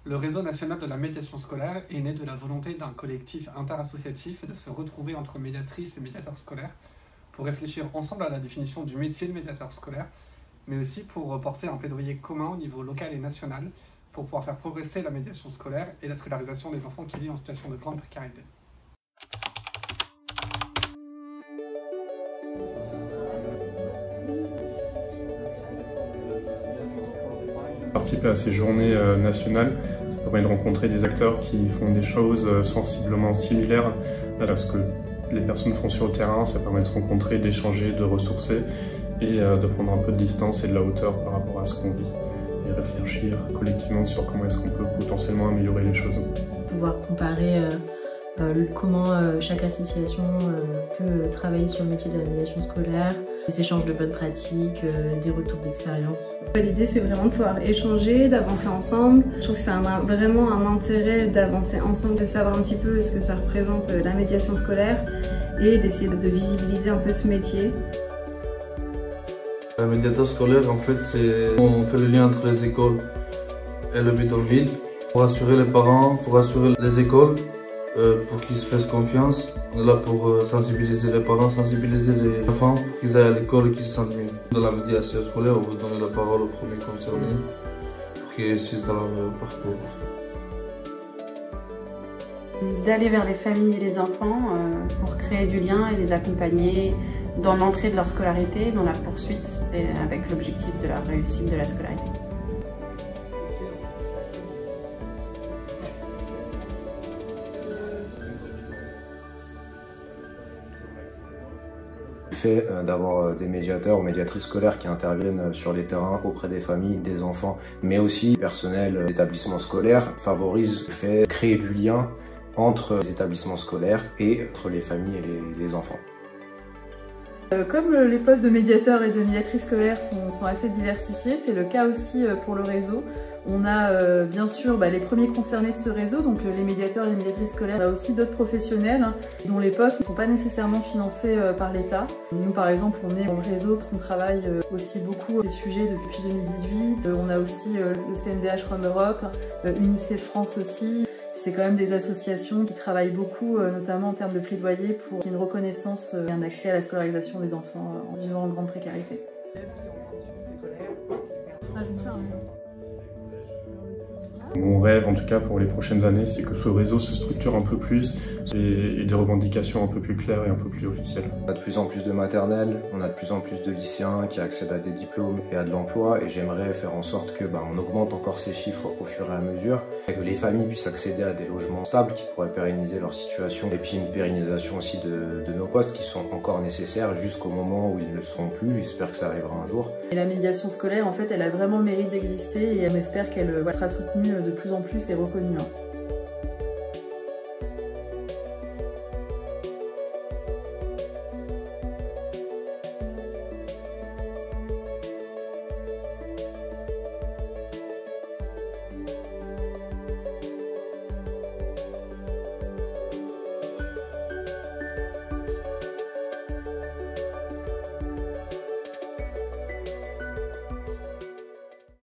Le réseau national de la médiation scolaire est né de la volonté d'un collectif interassociatif de se retrouver entre médiatrices et médiateurs scolaires pour réfléchir ensemble à la définition du métier de médiateur scolaire, mais aussi pour porter un plaidoyer commun au niveau local et national pour pouvoir faire progresser la médiation scolaire et la scolarisation des enfants qui vivent en situation de grande précarité. Participer à ces journées nationales, ça permet de rencontrer des acteurs qui font des choses sensiblement similaires à ce que les personnes font sur le terrain. Ça permet de se rencontrer, d'échanger, de ressourcer et de prendre un peu de distance et de la hauteur par rapport à ce qu'on vit et réfléchir collectivement sur comment est-ce qu'on peut potentiellement améliorer les choses. Pouvoir comparer comment chaque association peut travailler sur le métier de la médiation scolaire, des échanges de bonnes pratiques, des retours d'expérience. L'idée c'est vraiment de pouvoir échanger, d'avancer ensemble. Je trouve que c'est vraiment un intérêt d'avancer ensemble, de savoir un petit peu ce que ça représente la médiation scolaire et d'essayer de visibiliser un peu ce métier. La médiateur scolaire, en fait, on fait le lien entre les écoles et le bidonville pour assurer les parents, pour assurer les écoles, pour qu'ils se fassent confiance. On est là pour sensibiliser les parents, sensibiliser les enfants pour qu'ils aillent à l'école et qu'ils se sentent mieux. Dans la médiation scolaire, on veut donner la parole aux premiers concernés pour qu'ils réussissent dans leur parcours. D'aller vers les familles et les enfants pour créer du lien et les accompagner dans l'entrée de leur scolarité, dans la poursuite et avec l'objectif de la réussite de la scolarité. Le fait d'avoir des médiateurs ou médiatrices scolaires qui interviennent sur les terrains auprès des familles, des enfants, mais aussi du personnel d'établissements scolaires favorise le fait de créer du lien entre les établissements scolaires et entre les familles et les enfants. Comme les postes de médiateurs et de médiatrices scolaires sont assez diversifiés, c'est le cas aussi pour le réseau. On a bien sûr les premiers concernés de ce réseau, donc les médiateurs et les médiatrices scolaires. On a aussi d'autres professionnels dont les postes ne sont pas nécessairement financés par l'État. Nous par exemple, on est dans le réseau parce qu'on travaille aussi beaucoup ces sujets depuis 2018. On a aussi le CNDH Rome Europe, UNICEF France aussi. C'est quand même des associations qui travaillent beaucoup, notamment en termes de plaidoyer pour qu'il y ait une reconnaissance et un accès à la scolarisation des enfants en vivant en grande précarité. Mon rêve, en tout cas pour les prochaines années, c'est que ce réseau se structure un peu plus et des revendications un peu plus claires et un peu plus officielles. On a de plus en plus de maternelles, on a de plus en plus de lycéens qui accèdent à des diplômes et à de l'emploi, et j'aimerais faire en sorte que on augmente encore ces chiffres au fur et à mesure, et que les familles puissent accéder à des logements stables qui pourraient pérenniser leur situation, et puis une pérennisation aussi de nos postes qui sont encore nécessaires jusqu'au moment où ils ne le seront plus. J'espère que ça arrivera un jour. Et la médiation scolaire, en fait, elle a vraiment le mérite d'exister et on espère qu'elle sera soutenue de plus en plus et reconnue.